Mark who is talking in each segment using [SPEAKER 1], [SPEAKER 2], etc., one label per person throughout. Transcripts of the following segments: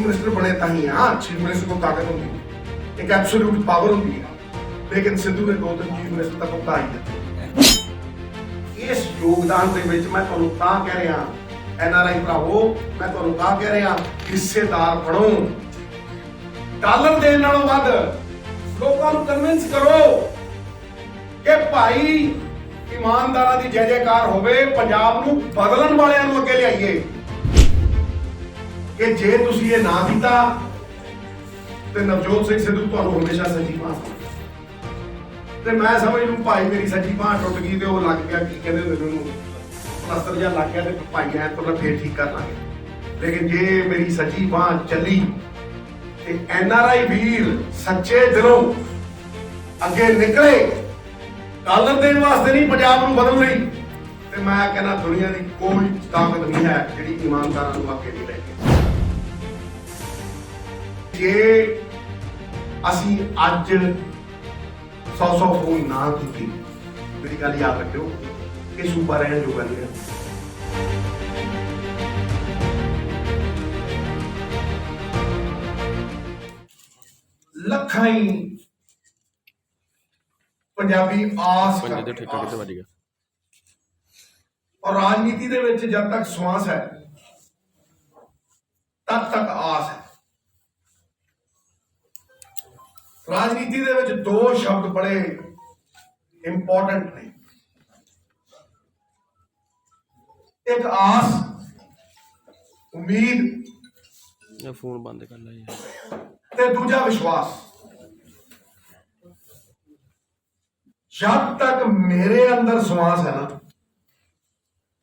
[SPEAKER 1] Minister बने ताही हाँ चीफ मिनिस्टर को ताकत होंगी एक एब्सोल्यूट पावर होंगी है लेकिन सिद्धू ने 2-3 चीफ मिनिस्टर तक उठा ही दिते। इस योगदान के विच मैं तुहानूं तां कह रहा NRI भरावो मैं तुहानूं तां कह रहा हिस्सेदार बनो डॉलर देण नालों वध लोकां नूं कन्विंस करो कि भाई ईमानदारां दी जय जयकार होवे पंजाब नूं बदलण वालिआं नूं अगे लिआईए कि जे तुसीं ये ना कीता ते नवजोत सिंह सिद्धू तुहानूं हमेशा सच्ची बांह ते मैं समझ लूं भाई मेरी सच्ची बांह टुट गई ते वो लग गया की कहंदे हुंदे ने प्लास्टर जिहा लग गया ते भाई ऐ तो फिर ठीक कर लांगे लेकिन जे मेरी सच्ची बांह चली ते NRI वीर सच्चे दिलों अगे निकले डॉलर देने वास्ते नहीं पंजाब नूं बदल रही ते मैं कहना दुनिया की कोई ताकत नहीं है जिहड़ी ईमानदारां नूं अगे नहीं लेके जे असीं अज 100 फोन ना कीती मेरी गल याद रखियो कि सूबा रहण जोगा नहीं है। लखां ही पंजाबी आस करदे आस। और राजनीति दे विच जब तक श्वास है तब तक आस है। राजनीति दे विच दो शब्द बड़े इंपॉर्टेंट ने एक आस उम्मीद
[SPEAKER 2] फोन बंद कर ला
[SPEAKER 1] ते दूजा विश्वास। जब तक मेरे अंदर श्वास है ना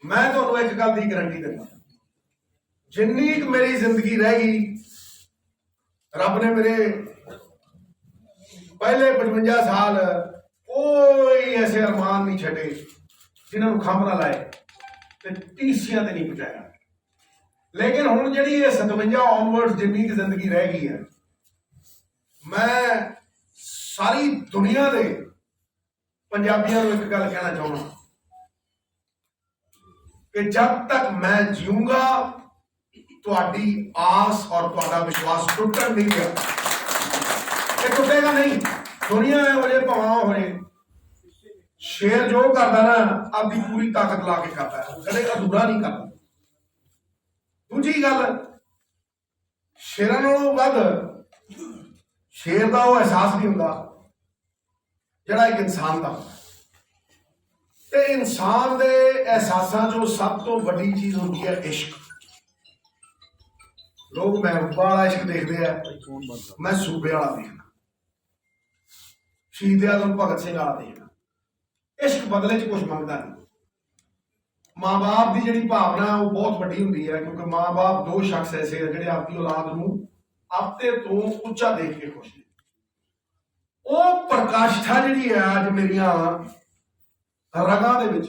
[SPEAKER 1] मैं तुहानूं एक गल दी गारंटी देना जिन्नी मेरी जिंदगी रह गई रब ने मेरे पहले 55 साल कोई ऐसे अरमान नहीं छड़े जिन्होंने खंभ ना लाए ते टीसियां ते नहीं पहुंचाया लेकिन हुण जिहड़ी 57 ऑनवर्ड्स जिन्नी की जिंदगी रह गई है मैं सारी दुनिया दे पंजाबियों को एक गल कहना चाहना कि जब तक मैं जीऊंगा तुहाडी आस और तुहाडा विश्वास टुटन नहीं गया ये टुटेगा नहीं। दुनिया हो जाए भावां हो जाए शेर जो करता ना आपकी पूरी ताकत ला के करता है कदे अधूरा नहीं करता। दूजी गल शेरां नालों वध शेर का वो एहसास नहीं हुंदा जिहड़ा एक इंसान का ते इंसान दे एहसासां चों सब तो वड्डी चीज होंदी है इश्क। लोग महबूबा वाला इश्क देखते हैं मैं सूबे वाला देखना शहीद आजम भगत सिंह वाला देखना। इश्क बदले च कुछ मंगता नहीं। माँ बाप की जिहड़ी भावना वो बहुत वड्डी हुंदी है क्योंकि माँ बाप दो शख्स ऐसे हैं जिहड़े आपकी औलाद नूं आपते तो उच्चा देख के खुश ने। वो प्रकाष्ठा जिहड़ी है अज मेरियां रगां दे विच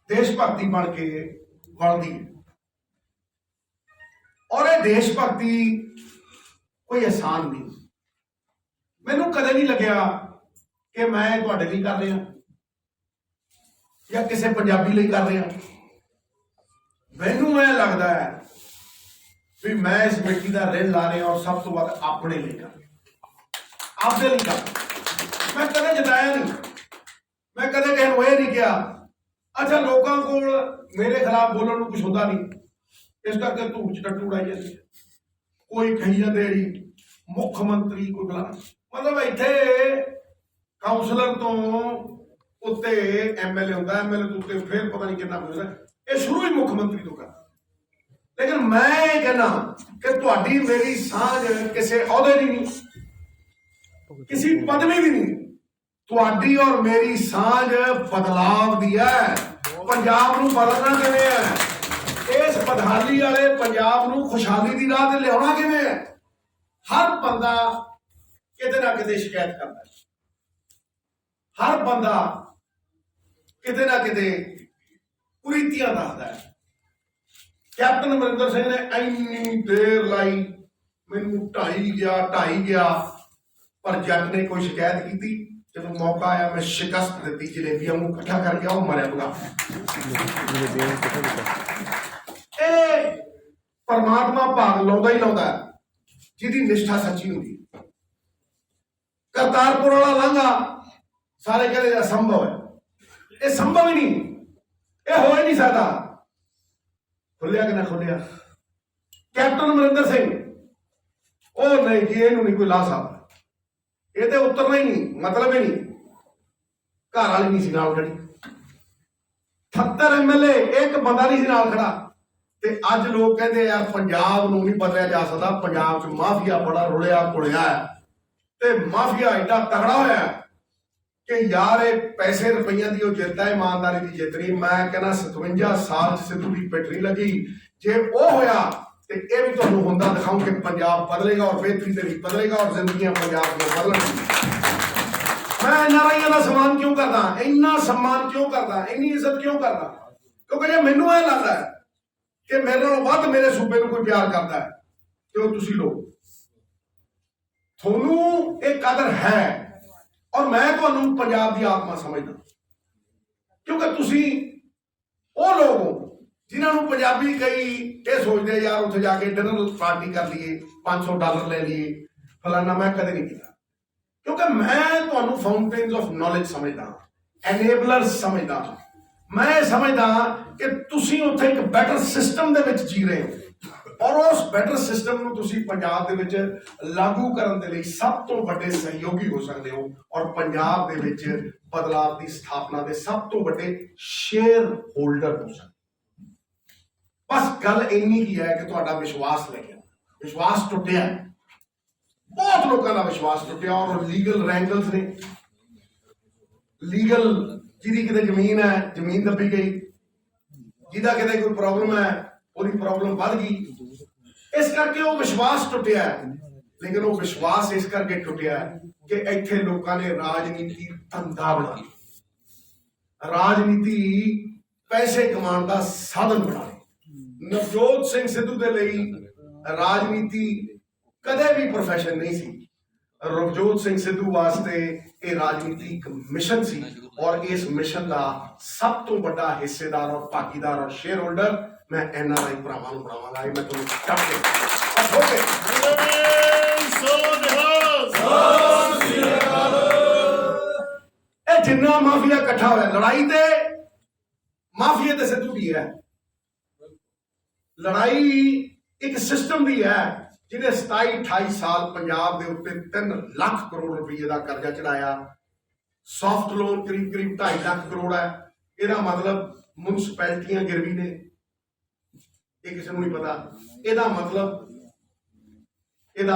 [SPEAKER 1] देश भगती बन के वलदी है और ये देश भगती कोई आसान नहीं। मैनू कदे नहीं लग्या कि मैं तुहाडे लिए कर रहा या किसी पंजाबी लिए कर रहा। मैनू ऐ लगता है भी मैं इस मिट्टी का रिण ला रहा और सब तो वध अपने लिए कर आपदे लिए कर। मैं कदे जताया नहीं मैं कदे किसी को यह नहीं कहा अच्छा लोगों को मेरे खिलाफ बोलने को कुछ होता नहीं इस करके धूप च टट्टू उड़ाई जाती कोई कही जाते जी मुख्यमंत्री कोई बुला मतलब इत्थे काउंसलर तो उत्ते MLA होंदा MLA तो उत्ते फिर पता नहीं कितना मिलदा ये शुरू ही मुख्यमंत्री तो कर। लेकिन मैं कहना कि तुहाडी मेरी सांझ किसी अहदे की नहीं किसी पदवी की नहीं तुहाडी और मेरी सांझ बदलाव दी है। पंजाब नूं बदलना किवें है इस बदहाली वाले पंजाब नूं खुशहाली दी राह ते लियाउणा किवें है। हर बंदा किते ना किते शिकायत करता है हर बंदा किते ना किते कुरीतियां दसदा है। कैप्टन अमरिंदर सिंह ने इन्नी देर लाई मैनू ढाई गया पर जट ने कोई शिकायत की जब मौका आया मैं शिकस्त दी जलेबियां इकट्ठा कर गया वो मरिया बुला ਇਹ ਪਰਮਾਤਮਾ ਭਾਗ ਲਾਉਂਦਾ ਹੀ ਲਾਉਂਦਾ ਜਿਹਦੀ ਨਿਸ਼ਠਾ ਸੱਚੀ ਹੁੰਦੀ। ਕਰਤਾਰਪੁਰ ਵਾਲਾ ਲਾਂਘਾ ਸਾਰੇ ਕਹਿੰਦੇ ਅਸੰਭਵ ਹੈ, ਇਹ ਸੰਭਵ ਹੀ ਨਹੀਂ, ਇਹ ਹੋ ਹੀ ਨਹੀਂ ਸਕਦਾ। ਖੁੱਲਿਆ ਕਿ ਨਾ ਖੁੱਲਿਆ? ਕੈਪਟਨ ਅਮਰਿੰਦਰ ਸਿੰਘ, ਉਹ ਨਹੀਂ ਜੀ, ਇਹਨੂੰ ਨਹੀਂ ਕੋਈ ਲਾ ਸਕਦਾ, ਇਹ ਤੇ ਉਤਰਨਾ ਹੀ ਨਹੀਂ, ਮਤਲਬ ਹੀ ਨਹੀਂ। ਘਰ ਵਾਲੀ ਨਹੀਂ ਸੀ ਨਾਲ ਖੜੀ, 78 MLA, ਇੱਕ ਬੰਦਾ ਨਹੀਂ ਸੀ ਨਾਲ ਖੜਾ। ਤੇ ਅੱਜ ਲੋਕ ਕਹਿੰਦੇ ਯਾਰ ਪੰਜਾਬ ਨੂੰ ਨਹੀਂ ਬਦਲਿਆ ਜਾ ਸਕਦਾ, ਪੰਜਾਬ 'ਚ ਮਾਫੀਆ ਬੜਾ ਰੁਲਿਆ ਪੁਲਿਆ ਹੈ, ਤੇ ਮਾਫੀਆ ਏਡਾ ਤਗੜਾ ਹੋਇਆ ਕਿ ਯਾਰ ਇਹ ਪੈਸੇ ਰੁਪਈਆਂ ਦੀ ਉਹ ਜਿੱਤ ਹੈ, ਇਮਾਨਦਾਰੀ ਦੀ ਜਿੱਤ ਨਹੀਂ। ਮੈਂ ਕਹਿੰਦਾ 57 ਸਾਲ 'ਚ ਸਿੱਧੂ ਦੀ ਪਿੱਠ ਲੱਗੀ। ਜੇ ਉਹ ਹੋਇਆ ਤੇ ਇਹ ਵੀ ਤੁਹਾਨੂੰ ਹੁੰਦਾ ਦਿਖਾਉਂ ਕਿ ਪੰਜਾਬ ਬਦਲੇਗਾ, ਔਰ ਬਿਹਤਰੀ ਤੇ ਵੀ ਬਦਲੇਗਾ, ਔਰ ਜ਼ਿੰਦਗੀਆਂ ਪੰਜਾਬ ਦੀਆਂ ਬਦਲਣਗੀਆਂ। ਮੈਂ NRIਆਂ ਦਾ ਸਨਮਾਨ ਕਿਉਂ ਕਰਦਾ, ਇੰਨਾ ਸਨਮਾਨ ਕਿਉਂ ਕਰਦਾ, ਇੰਨੀ ਇੱਜ਼ਤ ਕਿਉਂ ਕਰਦਾ? ਕਿਉਂਕਿ ਜੇ ਮੈਨੂੰ ਇਹ ਲੱਗਦਾ ਹੈ ਕਿ ਮੇਰੇ ਨਾਲੋਂ ਵੱਧ ਮੇਰੇ ਸੂਬੇ ਨੂੰ ਕੋਈ ਪਿਆਰ ਕਰਦਾ ਹੈ ਤੇ ਉਹ ਤੁਸੀਂ ਲੋਕ, ਤੁਹਾਨੂੰ ਇਹ ਕਦਰ ਹੈ। ਔਰ ਮੈਂ ਤੁਹਾਨੂੰ ਪੰਜਾਬ ਦੀ ਆਤਮਾ ਸਮਝਦਾ, ਕਿਉਂਕਿ ਤੁਸੀਂ ਉਹ ਲੋਕ ਹੋ ਜਿਨ੍ਹਾਂ ਨੂੰ ਪੰਜਾਬੀ ਕਈ ਇਹ ਸੋਚਦੇ ਯਾਰ ਉੱਥੇ ਜਾ ਕੇ ਡਿਨਰ ਪਾਰਟੀ ਕਰ ਲਈਏ, $500 ਲੈ ਲਈਏ, ਫਲਾਨਾ। ਮੈਂ ਕਦੇ ਨਹੀਂ ਕੀਤਾ, ਕਿਉਂਕਿ ਮੈਂ ਤੁਹਾਨੂੰ ਫਾਊਂਟੇਨਸ ਆਫ ਨੌਲੇਜ ਸਮਝਦਾ, ਐਨੇਬਲਰਸ ਸਮਝਦਾ। ਮੈਂ ਸਮਝਦਾ ਕਿ ਤੁਸੀਂ ਉੱਥੇ ਇੱਕ ਬੈਟਰ ਸਿਸਟਮ ਦੇ ਵਿੱਚ ਜੀ ਰਹੇ ਹੋ, ਔਰ ਉਸ ਬੈਟਰ ਸਿਸਟਮ ਨੂੰ ਤੁਸੀਂ ਪੰਜਾਬ ਦੇ ਵਿੱਚ ਲਾਗੂ ਕਰਨ ਦੇ ਲਈ ਸਭ ਤੋਂ ਵੱਡੇ ਸਹਿਯੋਗੀ ਹੋ ਸਕਦੇ ਹੋ, ਔਰ ਪੰਜਾਬ ਦੇ ਵਿੱਚ ਬਦਲਾਵ ਦੀ ਸਥਾਪਨਾ ਦੇ ਸਭ ਤੋਂ ਵੱਡੇ ਸ਼ੇਅਰ ਹੋਲਡਰ ਹੋ ਸਕਦੇ। ਬਸ ਗੱਲ ਇੰਨੀ ਕੀ ਹੈ ਕਿ ਤੁਹਾਡਾ ਵਿਸ਼ਵਾਸ ਲੈ ਗਿਆ, ਵਿਸ਼ਵਾਸ ਟੁੱਟਿਆ, ਬਹੁਤ ਲੋਕਾਂ ਦਾ ਵਿਸ਼ਵਾਸ ਟੁੱਟਿਆ। ਔਰ ਲੀਗਲ ਰੈਂਗਲਸ ਨੇ, ਲੀਗਲ, ਜਿਹਦੀ ਕਿਤੇ ਜ਼ਮੀਨ ਹੈ ਜ਼ਮੀਨ ਦੱਬੀ ਗਈ, ਜਿਹਦਾ ਕਿਤੇ ਕੋਈ ਪ੍ਰੋਬਲਮ ਹੈ ਉਹਦੀ ਪ੍ਰੋਬਲਮ ਵੱਧ ਗਈ, ਇਸ ਕਰਕੇ ਉਹ ਵਿਸ਼ਵਾਸ ਟੁੱਟਿਆ। ਲੇਕਿਨ ਉਹ ਵਿਸ਼ਵਾਸ ਇਸ ਕਰਕੇ ਟੁੱਟਿਆ ਕਿ ਇੱਥੇ ਲੋਕਾਂ ਨੇ ਰਾਜਨੀਤੀ ਧੰਦਾ ਬਣਾ ਲਈ, ਰਾਜਨੀਤੀ ਪੈਸੇ ਕਮਾਉਣ ਦਾ ਸਾਧਨ ਬਣਾ ਲਈ। ਨਵਜੋਤ ਸਿੰਘ ਸਿੱਧੂ ਦੇ ਲਈ ਰਾਜਨੀਤੀ ਕਦੇ ਵੀ ਪ੍ਰੋਫੈਸ਼ਨ ਨਹੀਂ ਸੀ। ਨਵਜੋਤ ਸਿੰਘ ਸਿੱਧੂ ਵਾਸਤੇ ਇਹ ਰਾਜਨੀਤੀ ਇੱਕ ਮਿਸ਼ਨ ਸੀ, ਔਰ ਇਸ ਮਿਸ਼ਨ ਦਾ ਸਭ ਤੋਂ ਵੱਡਾ ਹਿੱਸੇਦਾਰ ਔਰ ਭਾਗੀਦਾਰ ਔਰ ਸ਼ੇਅਰ ਹੋਲਡਰ ਮੈਂ NRI ਭਰਾਵਾਂ ਨੂੰ ਬਣਾਵਾਂਗਾ। ਇਹ ਮੈਂ ਤੁਹਾਨੂੰ ਦੱਸ ਇਹ ਜਿੰਨਾ ਮਾਫੀਆ ਇਕੱਠਾ ਹੋਇਆ, ਲੜਾਈ ਤੇ ਮਾਫੀਆ ਤੇ ਸਿੱਧੂ ਦੀ ਹੈ, ਲੜਾਈ ਇੱਕ ਸਿਸਟਮ ਦੀ ਹੈ ਜਿਹਨੇ 27-28 ਸਾਲ ਪੰਜਾਬ ਦੇ ਉੱਤੇ 3 ਲੱਖ ਕਰੋੜ ਰੁਪਏ ਦਾ ਕਰਜ਼ਾ ਚੜਾਇਆ। ਸੌਫਟ ਲੋਨ ਕਰੀਬ 2.5 ਲੱਖ ਕਰੋੜ ਹੈ। ਇਹਦਾ ਮਤਲਬ ਮੁਨਸਿਪੈਲਿਟੀਆਂ ਗਿਰਵੀ ਨੇ, ਇਹ ਕਿਸੇ ਨੂੰ ਨਹੀਂ ਪਤਾ। ਇਹਦਾ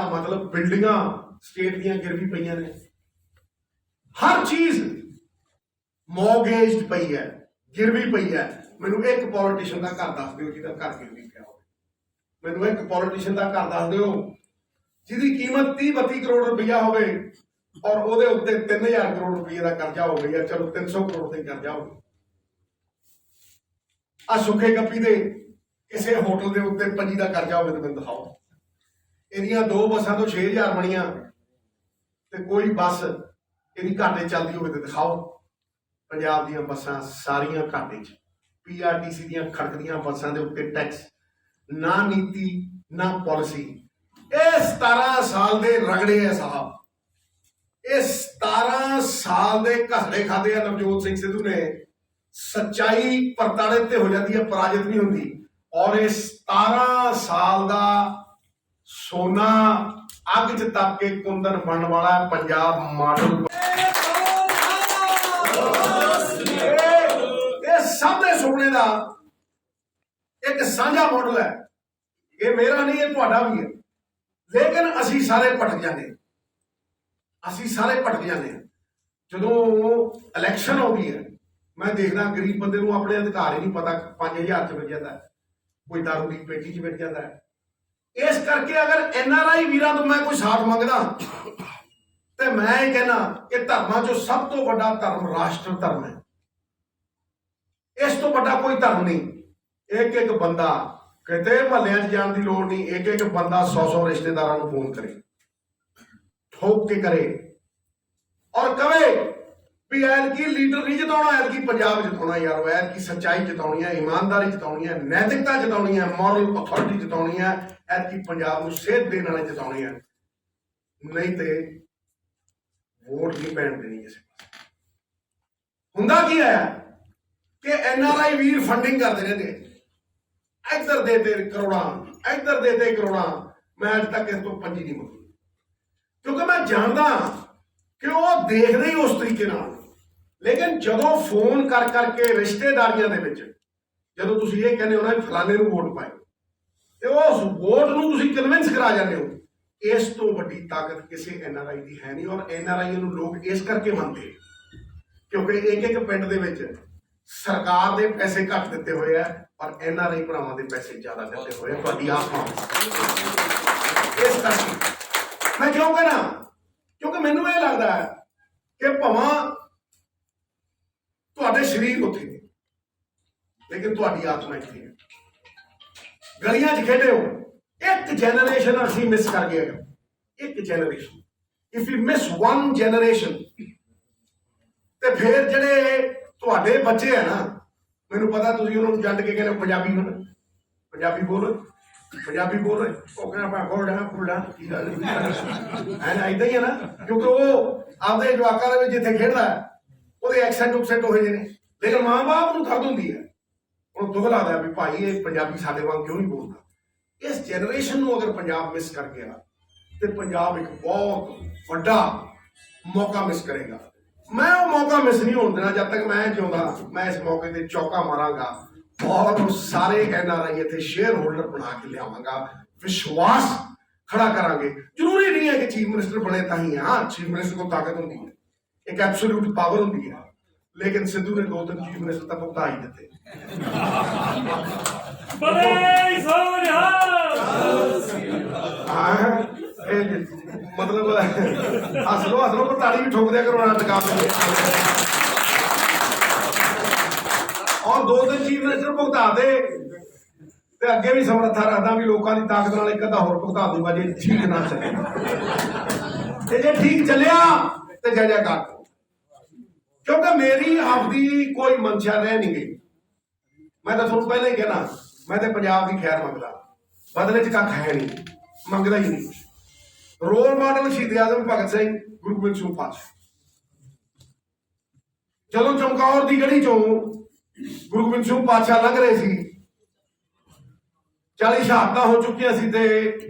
[SPEAKER 1] ਮਤਲਬ ਬਿਲਡਿੰਗਾਂ ਸਟੇਟ ਦੀਆਂ ਗਿਰਵੀ ਪਈਆਂ ਨੇ, ਹਰ ਚੀਜ਼ ਮੌਰਗੇਜਡ ਪਈ ਹੈ, ਗਿਰਵੀ ਪਈ ਹੈ। ਮੈਨੂੰ ਇੱਕ ਪੋਲੀਟੀਸ਼ੀਅਨ ਦਾ ਘਰ ਦੱਸ ਦਿਓ ਜਿਹਦਾ ਘਰ ਗਿਰਵੀ ਪਿਆ ਹੋਵੇ। ਮੈਨੂੰ ਇੱਕ ਪੋਲੀਟੀਸ਼ੀਅਨ ਦਾ ਘਰ ਦੱਸ ਦਿਓ ਜਿਹਦੀ ਕੀਮਤ 30-32 ਕਰੋੜ ਰੁਪਈਆ ਹੋਵੇ, ਔਰ ਉਹਦੇ ਉੱਤੇ 3000 ਕਰੋੜ ਰੁਪਏ ਦਾ ਕਰਜ਼ਾ ਹੋਵੇ, ਜਾਂ ਚਲੋ 300 ਕਰੋੜ ਦਾ ਕਰਜ਼ਾ ਹੋਵੇ। ਆ ਸੁੱਖੇ ਗੱਪੀ ਦੇ ਕਿਸੇ ਹੋਟਲ ਦੇ ਉੱਤੇ 25 ਦਾ ਕਰਜ਼ਾ ਹੋਵੇ ਤੇ ਮੈਨੂੰ ਦਿਖਾਓ। ਇਹਦੀਆਂ 2 ਬੱਸਾਂ ਤੋਂ 6000 ਬਣੀਆਂ ਤੇ ਕੋਈ ਬੱਸ ਇਹਦੀ ਘਾਟੇ ਚੱਲਦੀ ਹੋਵੇ ਤੇ ਦਿਖਾਓ। ਪੰਜਾਬ ਦੀਆਂ ਬੱਸਾਂ ਸਾਰੀਆਂ ਘਾਟੇ 'ਚ, PRTC ਦੀਆਂ ਖੜਕਦੀਆਂ ਬੱਸਾਂ ਦੇ ਉੱਤੇ ਟੈਕਸ, ਨਾ ਨੀਤੀ ਨਾ ਪਾਲਿਸੀ। ਇਹ 17 ਸਾਲ ਦੇ ਰਗੜੇ ਆ ਸਾਹਿਬ, ਇਹ 17 ਸਾਲ ਦੇ ਘਸੜੇ ਖਾਦੇ ਆ ਨਵਜੋਤ ਸਿੰਘ ਸਿੱਧੂ ਨੇ। ਸੱਚਾਈ ਪਰਤਾੜੇ ਤੇ ਹੋ ਜਾਂਦੀ ਹੈ, ਪਰਾਜਿਤ ਨਹੀਂ ਹੁੰਦੀ। ਔਰ ਇਹ 17 ਸਾਲ ਦਾ ਸੋਨਾ ਅੱਗ 'ਚ ਤਪ ਕੇ ਕੁੰਦਨ ਬਣਨ ਵਾਲਾ ਪੰਜਾਬ ਮਾਡਲ। ਇਹ ਸਭ ਦੇ ਸੁਪਨੇ ਦਾ ਇੱਕ ਸਾਂਝਾ ਮਾਡਲ ਹੈ। ਇਹ ਮੇਰਾ ਨਹੀਂ, ਇਹ ਤੁਹਾਡਾ ਵੀ ਹੈ। ਲੇਕਿਨ ਅਸੀਂ ਸਾਰੇ ਭਟਕ ਜਾਂਦੇ, ਅਸੀਂ ਸਾਰੇ ਭਟਕ ਜਾਂਦੇ ਹਾਂ। ਜਦੋਂ ਇਲੈਕਸ਼ਨ ਆਉਂਦੀ ਹੈ, ਮੈਂ ਦੇਖਦਾ ਗਰੀਬ ਬੰਦੇ ਨੂੰ ਆਪਣੇ ਅਧਿਕਾਰ ਹੀ ਨਹੀਂ ਪਤਾ। 5000 ਚ ਮਿਲ ਜਾਂਦਾ, ਕੋਈ ਦਾਰੂ ਦੀ ਪੇਟੀ ਚ ਮਿਲ ਜਾਂਦਾ ਹੈ। ਇਸ ਕਰਕੇ ਅਗਰ NRI ਵੀਰਾਂ ਤੋਂ ਮੈਂ ਕੋਈ ਸਾਥ ਮੰਗਦਾ ਤੇ ਮੈਂ ਇਹ ਕਹਿਣਾ ਕਿ ਧਰਮਾਂ ਚੋਂ ਸਭ ਤੋਂ ਵੱਡਾ ਧਰਮ ਰਾਸ਼ਟਰ ਧਰਮ ਹੈ। ਇਸ ਤੋਂ ਵੱਡਾ ਕੋਈ ਧਰਮ ਨਹੀਂ। ਇੱਕ ਇੱਕ ਬੰਦਾ, ਕਿਤੇ ਮਹੱਲਿਆਂ 'ਚ ਜਾਣ ਦੀ ਲੋੜ ਨਹੀਂ, ਇੱਕ ਇੱਕ ਬੰਦਾ 100 ਰਿਸ਼ਤੇਦਾਰਾਂ ਨੂੰ ਫੋਨ ਕਰੇ, ਠੋਕ ਕੇ ਕਰੇ, ਔਰ ਕਵੇ ਵੀ ਐਤਕੀ ਲੀਡਰ ਨਹੀਂ ਜਿਤਾਉਣਾ, ਐਤਕੀ ਪੰਜਾਬ ਜਿਤਾਉਣਾ ਯਾਰ। ਐਤਕੀ ਸੱਚਾਈ ਜਿਤਾਉਣੀ ਹੈ, ਈਮਾਨਦਾਰੀ ਜਿਤਾਉਣੀ ਹੈ, ਨੈਤਿਕਤਾ ਜਿਤਾਉਣੀ ਹੈ, ਮੋਰਲ ਅਥਾਰਟੀ ਜਿਤਾਉਣੀ ਹੈ। ਐਤਕੀ ਪੰਜਾਬ ਨੂੰ ਸੇਧ ਦੇਣ ਵਾਲੇ ਜਿਤਾਉਣੇ ਹੈ, ਨਹੀਂ ਤੇ ਵੋਟ ਨਹੀਂ ਪੈਣ ਦੇਣੀ ਕਿਸੇ ਪਾਸੇ। ਹੁੰਦਾ ਕੀ ਹੈ ਕਿ NRI ਵੀਰ ਫੰਡਿੰਗ ਕਰਦੇ ਰਹਿੰਦੇ, ਇੱਧਰ ਦੇ ਕਰੋੜਾਂ, ਇੱਧਰ ਦੇ ਕਰੋੜਾਂ। ਮੈਂ ਅੱਜ ਤੱਕ ਇਸ ਤੋਂ ਪੰਜੀ ਨਹੀਂ ਮੰਗੀ, ਕਿਉਂਕਿ ਮੈਂ ਜਾਣਦਾ ਕਿ ਉਹ ਦੇਖਦੇ ਹੀ ਉਸ ਤਰੀਕੇ ਨਾਲ। ਲੇਕਿਨ ਜਦੋਂ ਫੋਨ ਕਰ ਕਰਕੇ ਰਿਸ਼ਤੇਦਾਰੀਆਂ ਦੇ ਵਿੱਚ ਜਦੋਂ ਤੁਸੀਂ ਇਹ ਕਹਿੰਦੇ ਹੋ ਨਾ ਫਲਾਣੇ ਨੂੰ ਵੋਟ ਪਾਏ, ਤੇ ਉਸ ਵੋਟ ਨੂੰ ਤੁਸੀਂ ਕਨਵਿੰਸ ਕਰਾ ਜਾਂਦੇ ਹੋ, ਇਸ ਤੋਂ ਵੱਡੀ ਤਾਕਤ ਕਿਸੇ NRI ਦੀ ਹੈ ਨਹੀਂ। ਔਰ NRI ਨੂੰ ਲੋਕ ਇਸ ਕਰਕੇ ਮੰਨਦੇ ਕਿਉਂਕਿ ਇੱਕ ਪਿੰਡ ਦੇ ਵਿੱਚ ਸਰਕਾਰ ਦੇ ਪੈਸੇ ਘੱਟ ਦਿੱਤੇ ਹੋਏ ਆ, ਪਰ NRI ਭਰਾਵਾਂ ਦੇ ਪੈਸੇ ਜ਼ਿਆਦਾ ਦਿੱਤੇ ਹੋਏ ਆ। ਤੁਹਾਡੀ ਆਤਮਾ ਇਸ ਕਰਕੇ ਮੈਂ ਕਿਉਂ ਕਹਿਣਾ, ਕਿਉਂਕਿ ਮੈਨੂੰ ਇਹ ਲੱਗਦਾ ਹੈ ਕਿ ਭਾਵੇਂ ਤੁਹਾਡੇ ਸਰੀਰ ਉੱਥੇ ਨੇ, ਲੇਕਿਨ ਤੁਹਾਡੀ ਆਤਮਾ ਇੱਥੇ ਹੈ। ਗਲੀਆਂ 'ਚ ਖੇਡੇ ਹੋ, ਇੱਕ ਜਨਰੇਸ਼ਨ ਅਸੀਂ ਮਿਸ ਕਰ ਗਏ। ਇੱਕ generation, if you miss one generation, ਤੇ ਫਿਰ ਜਿਹੜੇ ਤੁਹਾਡੇ ਬੱਚੇ ਹੈ ਨਾ, ਮੈਨੂੰ ਪਤਾ ਤੁਸੀਂ ਉਹਨਾਂ ਨੂੰ ਜੱਟ ਕੇ ਕਹਿੰਦੇ ਪੰਜਾਬੀ ਹੁਣ ਪੰਜਾਬੀ ਬੋਲ, ਪੰਜਾਬੀ ਬੋਲ ਰਹੇ, ਉਹ ਕਹਿੰਦਾ ਮੈਂ ਬੋਲਦਾ ਕੀ ਗੱਲ ਹੈ ਨਾ, ਏਦਾਂ ਹੀ ਹੈ ਨਾ। ਕਿਉਂਕਿ ਉਹ ਆਪਦੇ ਜਵਾਕਾਂ ਦੇ ਵਿੱਚ ਜਿੱਥੇ ਖੇਡਦਾ ਉਹਦੇ ਐਕਸੈਂਟ ਉਕਸੈਂਟ ਹੋਏ ਨੇ, ਲੇਕਿਨ ਮਾਂ ਬਾਪ ਨੂੰ ਦਰਦ ਹੁੰਦੀ ਹੈ, ਉਹਨੂੰ ਦੁੱਖ ਲੱਗਦਾ ਵੀ ਭਾਈ ਇਹ ਪੰਜਾਬੀ ਸਾਡੇ ਵਾਂਗ ਕਿਉਂ ਨਹੀਂ ਬੋਲਦਾ। ਇਸ ਜਨਰੇਸ਼ਨ ਨੂੰ ਅਗਰ ਪੰਜਾਬ ਮਿਸ ਕਰ ਗਿਆ ਤੇ ਪੰਜਾਬ ਇੱਕ ਬਹੁਤ ਵੱਡਾ ਮੌਕਾ ਮਿਸ ਕਰੇਗਾ। ਮੈਂ ਉਹ ਮੌਕਾ ਮਿਸ ਨਹੀਂ ਹੋਣ ਦੇਣਾ ਜਦ ਤੱਕ ਮੈਂ ਜਿਉਂਦਾ। ਮੈਂ ਇਸ ਮੌਕੇ ਤੇ ਚੌਕਾ ਮਾਰਾਂਗਾ, ਬਹੁਤ ਸਾਰੇ NRI ਇੱਥੇ ਸ਼ੇਅਰ ਹੋਲਡਰ ਬਣਾ ਕੇ ਲਿਆਵਾਂਗਾ, ਵਿਸ਼ਵਾਸ ਖੜਾ ਕਰਾਂਗੇ। ਜ਼ਰੂਰੀ ਨਹੀਂ ਹੈ ਕਿ ਚੀਫ ਮਿਨਿਸਟਰ ਬਣੇ ਤਾਂ ਹੀ। ਹਾਂ, ਚੀਫ ਮਿਨਿਸਟਰ ਕੋਲ ਤਾਕਤ ਹੁੰਦੀ ਹੈ, ਇੱਕ ਐਬਸੋਲੂਟ ਪਾਵਰ ਹੁੰਦੀ ਹੈ, ਲੇਕਿਨ ਸਿੱਧੂ ਨੇ 2-3 ਚੀਫ ਮਿਨਿਸਟਰ ਤਾਂ ਭੁਗਤਾ ਹੀ ਦਿੱਤੇ। ਮਤਲਬ ਹੱਸਲੋ ਪਰ ਤਾੜੀ ਵੀ ਠੋਕ ਦਿਆ ਕਰੋ ਨਾ ਦੁਕਾਨ ਤੇ। ਔਰ 2-3 ਚੀਫ ਮਿਨਿਸਟਰ ਭੁਗਤਾ ਦੇ ਤੇ ਅੱਗੇ ਵੀ ਸਮਰੱਥਾ ਰੱਖਦਾ ਵੀ ਲੋਕਾਂ ਦੀ ਤਾਕਤ ਨਾਲ ਇੱਕ ਅੱਧਾ ਹੋਰ ਭੁਗਤਾ ਦੂੰਗਾ ਜੇ ਠੀਕ ਨਾ ਚੱਲੇ। ਤੇ ਜੇ ਠੀਕ ਚੱਲਿਆ ਤੇ ਜੈ ਜੈਕਾਰ, ਕਿਉਂਕਿ ਮੇਰੀ ਆਪਦੀ ਕੋਈ ਮਨਸ਼ਾ ਰਹਿ ਨਹੀਂ ਗਈ। ਮੈਂ ਤਾਂ ਤੁਹਾਨੂੰ ਪਹਿਲਾਂ ਹੀ ਕਹਿਣਾ, ਮੈਂ ਤੇ ਪੰਜਾਬ ਦੀ ਖੈਰ ਮੰਗਦਾ, ਬਦਲੇ 'ਚ ਕੱਖ ਹੈ ਨਹੀਂ, ਮੰਗਦਾ ਹੀ ਨਹੀਂ। ਰੋਲ ਮਾਡਲ ਸ਼ਹੀਦ ਆਜ਼ਮ ਭਗਤ ਸਿੰਘ, ਗੁਰੂ ਗੋਬਿੰਦ ਸਿੰਘ ਪਾਤਸ਼ਾਹ। ਜਦੋਂ ਚਮਕੌਰ ਦੀ ਗੜੀ ਚੋਂ ਗੁਰੂ ਗੋਬਿੰਦ ਸਿੰਘ ਪਾਤਸ਼ਾਹ ਲੰਘ ਰਹੇ ਸੀ, 40 ਸ਼ਹਾਦਤਾਂ ਹੋ ਚੁੱਕੀਆਂ ਸੀ ਤੇ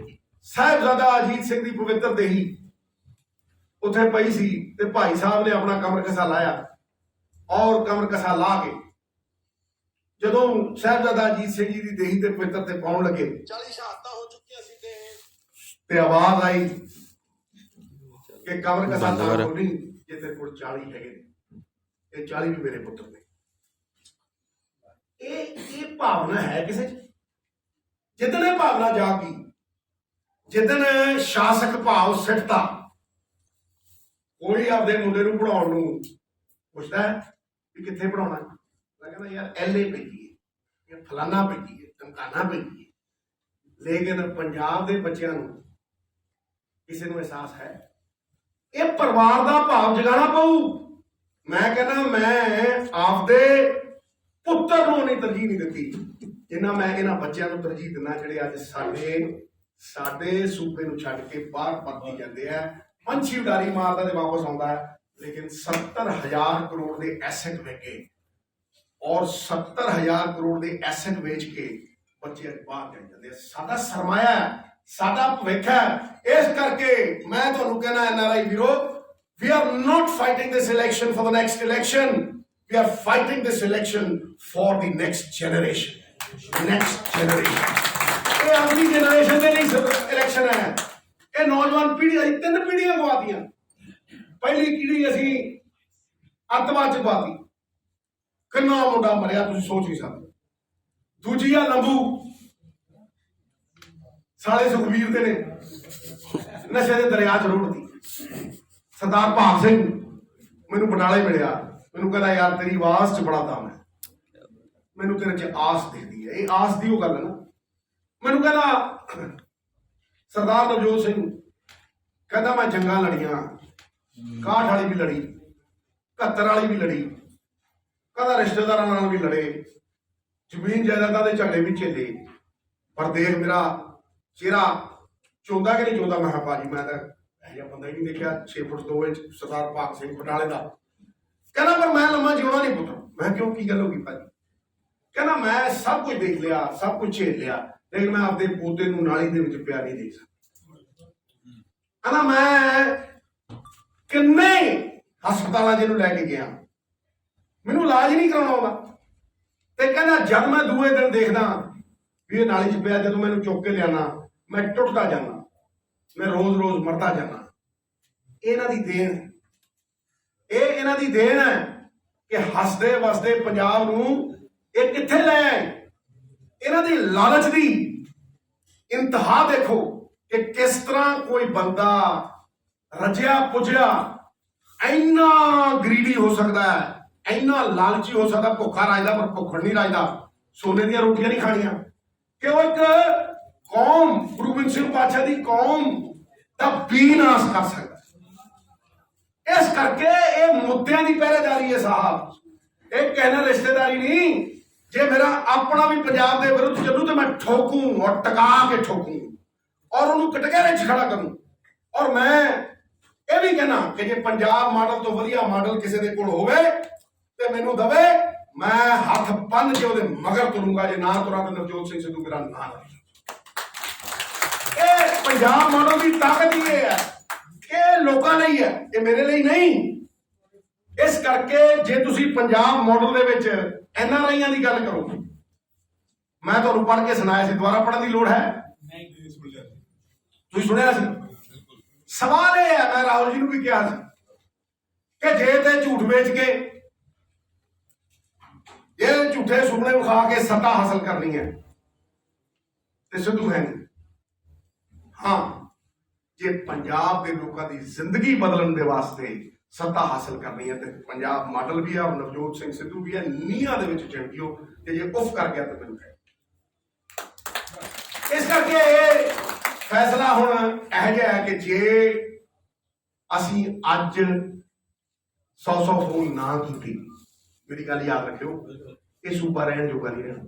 [SPEAKER 1] ਸਾਹਿਬਜ਼ਾਦਾ ਅਜੀਤ ਸਿੰਘ ਦੀ ਪਵਿੱਤਰ ਦੇਹੀ ਉੱਥੇ ਪਈ ਸੀ, ਤੇ ਭਾਈ ਸਾਹਿਬ ਨੇ ਆਪਣਾ ਕਮਰ ਕਸਾ ਲਾਇਆ। ਔਰ ਕਮਰ ਕਸਾ ਲਾ ਕੇ ਜਦੋਂ ਸਾਹਿਬਜ਼ਾਦਾ ਅਜੀਤ ਸਿੰਘ ਜੀ ਦੀ ਦੇਹੀ ਤੇ ਪਵਿੱਤਰ ਤੇ ਪਾਉਣ ਲੱਗੇ, 40 ਸ਼ਹਾਦਤਾਂ ਹੋ ਚੁੱਕੀਆਂ ਸੀ ਤੇ ਆਵਾਜ਼ ਆਈ ਕਿ ਕਮਰ ਕਸਾ ਤਾਂ ਨਹੀਂ, ਜੇ ਤੇਰੇ ਕੋਲ 40 ਹੈਗੇ ਨੇ, ਇਹ 40 ਵੀ ਮੇਰੇ ਪੁੱਤਰ ਨੇ। ਇਹ ਭਾਵਨਾ ਹੈ ਕਿਸੇ 'ਚ। ਜਿੱਦਣ ਇਹ ਭਾਵਨਾ ਜਾਗੀ, ਜਿੱਦਣ ਸ਼ਾਸਕ ਭਾਵ ਸਿੱਟਦਾ, ਕੋਈ ਆਪਦੇ ਮੁੰਡੇ ਨੂੰ ਪੜਾਉਣ ਨੂੰ ਪੁੱਛਦਾ ਵੀ ਕਿੱਥੇ ਪੜਾਉਣਾ, ਮੈਂ ਕਹਿੰਦਾ ਯਾਰ LA ਭੇਜੀਏ, ਜਾਂ ਫਲਾਨਾ ਭੇਜੀਏ, ਧਮਕਾਨਾ ਭੇਜੀਏ। ਲੇਕਿਨ ਪੰਜਾਬ ਦੇ ਬੱਚਿਆਂ ਨੂੰ ਕਿਸੇ ਨੂੰ ਅਹਿਸਾਸ ਹੈ? ਇਹ ਪਰਿਵਾਰ ਦਾ ਭਾਵ ਜਗਾਉਣਾ ਪਊ। ਮੈਂ ਕਹਿੰਦਾ ਮੈਂ ਆਪਦੇ ਪੁੱਤਰ ਨੂੰ ਨਹੀਂ ਤਰਜੀਹ ਨਹੀਂ ਦਿੱਤੀ ਜਿੰਨਾ ਮੈਂ ਇਹਨਾਂ ਬੱਚਿਆਂ ਨੂੰ ਤਰਜੀਹ ਦਿੰਦਾ ਜਿਹੜੇ ਅੱਜ ਸਾਡੇ ਸੂਬੇ ਨੂੰ ਛੱਡ ਕੇ ਬਾਹਰ ਪਰਤੀ ਜਾਂਦੇ ਆ। ਪੰਛੀ ਉਡਾਰੀ ਮਾਰਦਾ ਤੇ ਵਾਪਸ ਆਉਂਦਾ ਹੈ, ਲੇਕਿਨ 70,000 ਕਰੋੜ ਦੇ ਐਸੈਟ ਵੇਚੇ, ਔਰ 70,000 ਕਰੋੜ ਦੇ ਐਸੈਟ ਵੇਚ ਕੇ ਬੱਚੇ ਅੱਜ ਬਾਹਰ ਜਾਈ ਜਾਂਦੇ ਆ। ਸਾਡਾ ਸਰਮਾਇਆ ਹੈ, ਸਾਡਾ ਭਵਿੱਖ ਹੈ। ਇਸ ਕਰਕੇ ਮੈਂ ਤੁਹਾਨੂੰ ਕਹਿਣਾ NRI ਵੀਰੋ, we are not fighting this election for the next election, we are fighting this election for the next generation. ਇਹ ਅਗਲੀ ਜਨਰੇਸ਼ਨ ਦੇ ਲਈ ਇਲੈਕਸ਼ਨ ਹੈ। ਇਹ ਨੌਜਵਾਨ ਪੀੜ੍ਹੀ, ਅਸੀਂ 3 ਪੀੜ੍ਹੀਆਂ ਗਵਾਤੀਆਂ। ਪਹਿਲੀ ਪੀੜ੍ਹੀ ਅਸੀਂ ਅੱਤਵਾਦ ਚ ਗਵਾਤੀ, ਕਿੰਨਾ ਮੁੰਡਾ ਮਰਿਆ ਤੁਸੀਂ ਸੋਚ ਨਹੀਂ ਸਕਦੇ। ਦੂਜੀ ਆ ਲੰਬੂ ਸਾਲੇ ਸੁਖਬੀਰ ਦੇ ਨੇ ਨਸ਼ੇ ਦੇ ਦਰਿਆ ਚ ਰੋੜਦੀ। ਸਰਦਾਰ ਭਾਗ ਸਿੰਘ ਮੈਨੂੰ ਬਟਾਲੇ ਮਿਲਿਆ, ਮੈਨੂੰ ਕਹਿੰਦਾ ਯਾਰ ਤੇਰੀ ਆਵਾਜ਼ ਚ ਬੜਾ ਦਮ ਹੈ, ਮੈਨੂੰ ਤੇਰੇ ਚ ਆਸ ਦਿਖਦੀ ਹੈ। ਇਹ ਆਸ ਦੀ ਉਹ ਗੱਲ ਹੈ ਨਾ। ਮੈਨੂੰ ਕਹਿੰਦਾ ਸਰਦਾਰ ਨਵਜੋਤ ਸਿੰਘ ਕਹਿੰਦਾ ਮੈਂ ਜੰਗਾਂ ਲੜੀਆਂ, 61 ਵਾਲੀ ਵੀ ਲੜੀ, 71 ਵਾਲੀ ਵੀ ਲੜੀ, ਕਹਿੰਦਾ ਰਿਸ਼ਤੇਦਾਰਾਂ ਨਾਲ ਵੀ ਲੜੇ, ਜ਼ਮੀਨ ਜਾਇਦਾਦਾਂ ਦੇ ਝਗੜੇ ਵੀ ਝੇਲੇ, ਪਰ ਦੇਖ ਮੇਰਾ ਚਿਹਰਾ ਚੋਂਦਾ ਕਿ ਨਹੀਂ ਚੋਂਦਾ। ਮੈਂ ਕਿਹਾ ਭਾਜੀ ਮੈਂ ਤਾਂ ਇਹੋ ਜਿਹਾ ਬੰਦਾ ਹੀ ਨਹੀਂ ਦੇਖਿਆ 6 ਫੁੱਟ 2 ਇੰਚ ਸਰਦਾਰ ਭਾਗ ਸਿੰਘ ਬਟਾਲੇ ਦਾ। ਕਹਿੰਦਾ ਪਰ ਮੈਂ ਲੰਮਾ ਜਿਉਣਾ ਨਹੀਂ ਪੁੱਤ। ਮੈਂ ਕਿਉਂ, ਕੀ ਗੱਲ ਹੋ ਗਈ ਭਾਜੀ? ਕਹਿੰਦਾ ਮੈਂ ਸਭ ਕੁਝ ਦੇਖ ਲਿਆ, ਸਭ ਕੁਝ ਝੇਲ ਲਿਆ, ਲੇਕਿਨ ਮੈਂ ਆਪਦੇ ਪੋਤੇ ਨੂੰ ਨਾਲੀ ਦੇ ਵਿੱਚ ਪਿਆ ਨਹੀਂ ਦੇਖ ਸਕਦਾ। ਕਹਿੰਦਾ ਮੈਂ ਕਿੰਨੇ ਹਸਪਤਾਲਾਂ ਜਿਹਨੂੰ ਲੈ ਕੇ ਗਿਆ, ਮੈਨੂੰ ਇਲਾਜ ਨਹੀਂ ਕਰਾਉਣਾ ਆਉਂਦਾ। ਤੇ ਕਹਿੰਦਾ ਜਦ ਮੈਂ ਦੂਏ ਦਿਨ ਦੇਖਦਾ ਵੀ ਇਹ ਨਾਲੀ 'ਚ ਪਿਆ, ਜਦੋਂ ਮੈਨੂੰ ਚੁੱਕ ਕੇ ਲਿਆਣਾ ਮੈਂ ਟੁੱਟਦਾ ਜਾਣਾ, ਮੈਂ ਰੋਜ਼-ਰੋਜ਼ ਮਰਦਾ ਜਾਣਾ। ਇਹਨਾਂ ਦੀ ਦੇਣ, ਇਹ ਇਹਨਾਂ ਦੀ ਦੇਣ ਹੈ ਕਿ ਹੱਸਦੇ ਵਸਦੇ ਪੰਜਾਬ ਨੂੰ ਇਹ ਕਿੱਥੇ ਲੈ ਆਏ। ਇਹਨਾਂ ਦੀ ਲਾਲਚ ਦੀ ਇੰਤਹਾ ਦੇਖੋ ਕਿ ਕਿਸ ਤਰ੍ਹਾਂ ਕੋਈ ਬੰਦਾ ਰਜਿਆ ਪੁੱਜਿਆ ਇੰਨਾ ਗਰੀਡੀ ਹੋ ਸਕਦਾ ਹੈ, ਇੰਨਾ ਲਾਲਚੀ ਹੋ ਸਕਦਾ, ਭੁੱਖਾ ਰਾਜਦਾ ਪਰ ਭੁੱਖੜ ਨਹੀਂ ਰਾਜਦਾ, ਸੋਨੇ ਦੀਆਂ ਰੋਟੀਆਂ ਨਹੀਂ ਖਾਣੀਆਂ, ਕਿ ਉਹ ਇੱਕ ਕੌਮ, ਗੁਰੂ ਗੋਬਿੰਦ ਸਿੰਘ ਪਾਤਸ਼ਾਹ ਦੀ ਕੌਮ ਦਾ ਵਿਨਾਸ਼ ਕਰ ਸਕਦਾ। ਇਸ ਕਰਕੇ ਇਹ ਮੁੱਦਿਆਂ ਦੀ ਪਹਿਰੇਦਾਰੀ ਹੈ ਸਾਹਿਬ, ਇਹ ਕਹਿਣਾ ਰਿਸ਼ਤੇਦਾਰੀ ਨਹੀਂ। ਜੇ ਮੇਰਾ ਆਪਣਾ ਵੀ ਪੰਜਾਬ ਦੇ ਵਿਰੁੱਧ ਚੱਲੂ ਤੇ ਮੈਂ ਠੋਕੂ ਔਰ ਟਕਾ ਕੇ ਠੋਕੂ ਔਰ ਉਹਨੂੰ ਕਟਘਰੇ 'ਚ ਖੜਾ ਕਰੂੰ। ਔਰ ਮੈਂ ਇਹ ਵੀ ਕਹਿਣਾ ਕਿ ਜੇ ਪੰਜਾਬ ਮਾਡਲ ਤੋਂ ਵਧੀਆ ਮਾਡਲ ਕਿਸੇ ਦੇ ਕੋਲ ਹੋਵੇ ਤੇ ਮੈਨੂੰ ਦਵੇ, ਮੈਂ ਹੱਥ ਬੰਨ ਕੇ ਉਹਦੇ ਮਗਰ ਤੁਰੂੰਗਾ। ਜੇ ਨਾ ਤੁਰਾਂ ਤਾਂ ਨਵਜੋਤ ਸਿੰਘ ਸਿੱਧੂ ਮੇਰਾ ਨਾਂ ਹੈ। ਇਹ ਪੰਜਾਬ ਮਾਡਲ ਦੀ ਤਾਕਤ ਹੀ ਇਹ ਹੈ, ਇਹ ਲੋਕਾਂ ਲਈ ਹੈ, ਇਹ ਮੇਰੇ ਲਈ ਨਹੀਂ। ਇਸ ਕਰਕੇ ਜੇ ਤੁਸੀਂ ਪੰਜਾਬ ਮਾਡਲ ਦੇ ਵਿੱਚ NRIਆਂ ਦੀ ਗੱਲ ਕਰੋ, ਮੈਂ ਤੁਹਾਨੂੰ ਪੜ੍ਹ ਕੇ ਸੁਣਾਇਆ ਸੀ, ਦੁਬਾਰਾ ਪੜ੍ਹਨ ਦੀ ਲੋੜ ਹੈ? ਤੁਸੀਂ ਸੁਣਿਆ ਸੀ? ਸਵਾਲ ਇਹ ਹੈ, ਮੈਂ ਰਾਹੁਲ ਜੀ ਨੂੰ ਵੀ ਕਿਹਾ ਸੀ ਕਿ ਜੇ ਤੇ ਝੂਠ ਵੇਚ ਕੇ, ਇਹ ਝੂਠੇ ਸੁਪਨੇ ਵਿਖਾ ਕੇ ਸੱਤਾ ਹਾਸਲ ਕਰਨੀ ਹੈ ਤੇ ਸਿੱਧੂ ਹੈ ਨਹੀਂ। ਹਾਂ, ਜੇ ਪੰਜਾਬ ਦੇ ਲੋਕਾਂ ਦੀ ਜ਼ਿੰਦਗੀ ਬਦਲਣ ਦੇ ਵਾਸਤੇ ਸੱਤਾ ਹਾਸਲ ਕਰਨੀ ਹੈ ਤੇ ਪੰਜਾਬ ਮਾਡਲ ਵੀ ਹੈ ਔਰ ਨਵਜੋਤ ਸਿੰਘ ਸਿੱਧੂ ਵੀ ਹੈ। ਨੀਹਾਂ ਦੇ ਵਿੱਚ ਚਿਣਕਿਓ ਤੇ ਜੇ ਉਫ ਕਰ ਗਿਆ ਤਾਂ ਮੈਨੂੰ ਹੈ। ਇਸ ਕਰਕੇ ਇਹ ਫੈਸਲਾ ਹੁਣ ਇਹੋ ਜਿਹਾ ਹੈ ਕਿ ਜੇ ਅਸੀਂ ਅੱਜ 100 ਫੋਨ ਨਾ ਕੀਤੀ, ਮੇਰੀ ਗੱਲ ਯਾਦ ਰੱਖਿਓ, ਇਹ ਸੂਬਾ ਰਹਿਣ ਜੋਗਾ ਨਹੀਂ ਰਹਿਣਾ।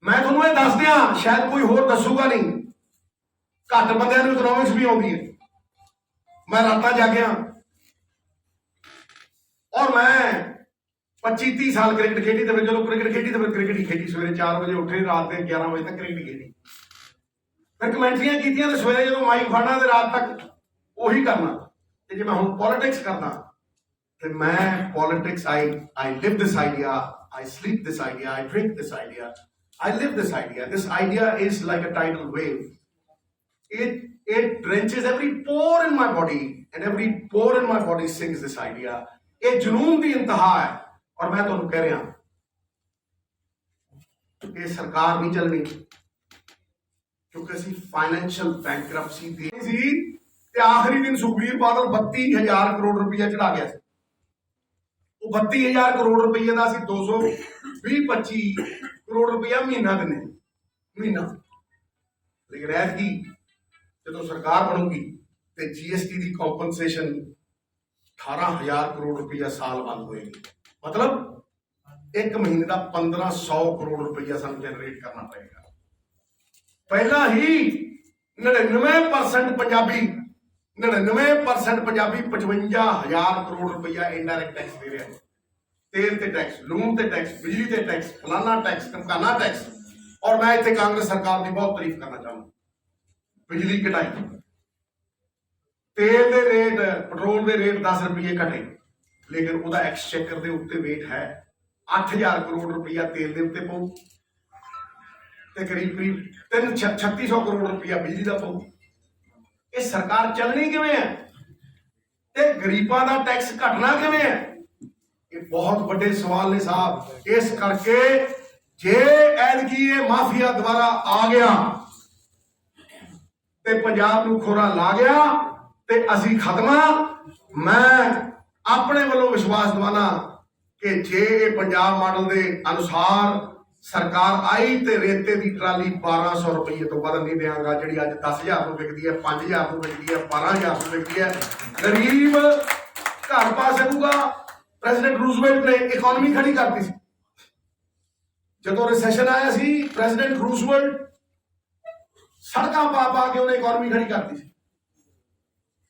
[SPEAKER 1] ਮੈਂ ਤੁਹਾਨੂੰ ਇਹ ਦੱਸ ਦਿਆਂ, ਸ਼ਾਇਦ ਕੋਈ ਹੋਰ ਦੱਸੂਗਾ ਨਹੀਂ, ਘੱਟ ਬੰਦਿਆਂ ਨੂੰ ਇਕਨੋਮਿਕਸ ਵੀ ਆਉਂਦੀ ਹੈ। ਮੈਂ ਰਾਤਾਂ ਜਾਗਿਆ ਔਰ ਮੈਂ 25-30 ਸਾਲ ਕ੍ਰਿਕਟ ਖੇਡੀ, ਤੇ ਫਿਰ ਜਦੋਂ ਕ੍ਰਿਕਟ ਖੇਡੀ ਤੇ ਫਿਰ ਕ੍ਰਿਕਟ ਹੀ ਖੇਡੀ। ਸਵੇਰੇ 4 ਵਜੇ ਉੱਠੇ, ਰਾਤ ਦੇ 11 ਵਜੇ ਤੱਕ ਕ੍ਰਿਕਟ ਖੇਡੀ, ਫਿਰ ਕਮੈਂਟਰੀਆਂ ਕੀਤੀਆਂ ਤੇ ਸਵੇਰੇ ਜਦੋਂ ਮਾਈਕ ਫੜਨਾ ਤੇ ਰਾਤ ਤੱਕ ਉਹੀ ਕਰਨਾ। ਤੇ ਜੇ ਮੈਂ ਹੁਣ ਪੋਲਿਟਿਕਸ ਕਰਦਾ ਤੇ ਮੈਂ politics, I live this idea, I sleep this idea, I drink this idea, I live this idea. This idea is like a tidal wave. It drenches every pore in my body and every pore in my body sings this idea. ਇਹ ਜਨੂਨ ਦੀ ਇੰਤਹਾ ਹੈ। ਔਰ ਮੈਂ ਤੁਹਾਨੂੰ ਕਹਿ ਰਿਹਾ, ਇਹ ਸਰਕਾਰ ਨਹੀਂ ਚੱਲਣੀ ਕਿਉਂਕਿ ਅਸੀਂ ਫਾਈਨੈਂਸ਼ੀਅਲ ਬੈਂਕਰਪਸੀ ਦੀ ਸੀ ਤੇ ਆਖਰੀ ਦਿਨ ਸੁਖਬੀਰ ਬਾਦਲ 32,000 ਕਰੋੜ ਰੁਪਇਆ ਚੜਾ ਗਿਆ ਸੀ। ਉਹ 32,000 ਕਰੋੜ ਰੁਪਏ ਦਾ ਅਸੀਂ 220-25 ਕਰੋੜ ਰੁਪਇਆ ਮਹੀਨਾ ਦਿੰਦੇ, ਮਹੀਨਾ। ਲੇਕਿਨ ਐਤਕੀ ਜਦੋਂ ਸਰਕਾਰ ਬਣੂਗੀ ਤੇ GST ਦੀ ਕੰਪਨਸੇਸ਼ਨ 18,000 ਕਰੋੜ ਰੁਪਇਆ ਸਾਲ ਬੰਦ ਹੋਏਗੀ। ਮਤਲਬ ਇੱਕ ਮਹੀਨੇ ਦਾ 1,500 ਕਰੋੜ ਰੁਪਇਆ ਸਾਨੂੰ ਜਨਰੇਟ ਕਰਨਾ ਪਏਗਾ। ਪਹਿਲਾਂ ਹੀ 99% ਪੰਜਾਬੀ 55,000 ਕਰੋੜ ਰੁਪਇਆ ਇਨਡਾਇਰੈਕਟ ਟੈਕਸ ਦੇ ਰਿਹਾ। ਤੇਲ ਤੇ ਟੈਕਸ, ਲੂਣ ਤੇ ਟੈਕਸ, ਬਿਜਲੀ ਤੇ ਟੈਕਸ, ਫਲਾਨਾ ਟੈਕਸ, ਧਮਕਾਨਾ ਟੈਕਸ। ਔਰ ਮੈਂ ਇੱਥੇ ਕਾਂਗਰਸ ਸਰਕਾਰ ਦੀ ਬਹੁਤ ਤਾਰੀਫ ਕਰਨਾ ਚਾਹੁੰਦਾ। ਬਿਜਲੀ ਘਟਾਈ, ਤੇਲ ਦੇ ਰੇਟ, ਪੈਟਰੋਲ ਦੇ ਰੇਟ 10 ਰੁਪਏ ਘਟੇ, ਲੇਕਿਨ ਉਹਦਾ ਐਕਸਚੇਕਰ ਦੇ ਉੱਤੇ ਵੇਟ ਹੈ 8,000 ਕਰੋੜ ਰੁਪਇਆ ਤੇਲ ਦੇ ਉੱਤੇ ਪਊ ਤੇ ਕਰੀਬ 3600 ਕਰੋੜ ਰੁਪਇਆ ਬਿਜਲੀ ਦਾ ਪਊ। ਇਹ ਸਰਕਾਰ ਚੱਲਣੀ ਕਿਵੇਂ ਹੈ ਤੇ ਗਰੀਬਾਂ ਦਾ ਟੈਕਸ ਘਟਣਾ ਕਿਵੇਂ ਹੈ? ਇਹ ਬਹੁਤ ਵੱਡੇ ਸਵਾਲ ਨੇ ਸਾਹਿਬ। ਇਸ ਕਰਕੇ ਜੇ ਐਤਕੀ ਇਹ ਮਾਫੀਆ ਦੁਬਾਰਾ ਆ ਗਿਆ ਤੇ ਪੰਜਾਬ ਨੂੰ ਖੋਰਾ ਲਾ ਗਿਆ ਤੇ ਅਸੀਂ ਖਤਮਾ। ਮੈਂ ਆਪਣੇ ਵੱਲੋਂ ਵਿਸ਼ਵਾਸ ਦਿਵਾਨਾ ਕਿ ਜੇ ਇਹ ਪੰਜਾਬ ਮਾਡਲ ਦੇ ਅਨੁਸਾਰ ਸਰਕਾਰ ਆਈ ਤੇ ਰੇਤੇ ਦੀ ਟਰਾਲੀ 1200 ਰੁਪਏ ਤੋਂ ਵੱਧ ਨਹੀਂ ਦੇਵਾਂਗਾ। ਜਿਹੜੀ ਅੱਜ 10,000 ਨੂੰ ਵਿਕਦੀ ਹੈ, 5,000 ਨੂੰ ਵਿਕਦੀ ਹੈ, 12,000 ਨੂੰ ਵਿਕਦੀ ਹੈ। ਗਰੀਬ घर पा सकूगा। प्रेसिडेंट रूजवेल्ट ने इकोनॉमी खड़ी करती सी। जो रिसेशन आया सी, प्रेसिडेंट रूजवेल्ट सड़कां पा पा के उन्हें इकोनॉमी खड़ी करती सी।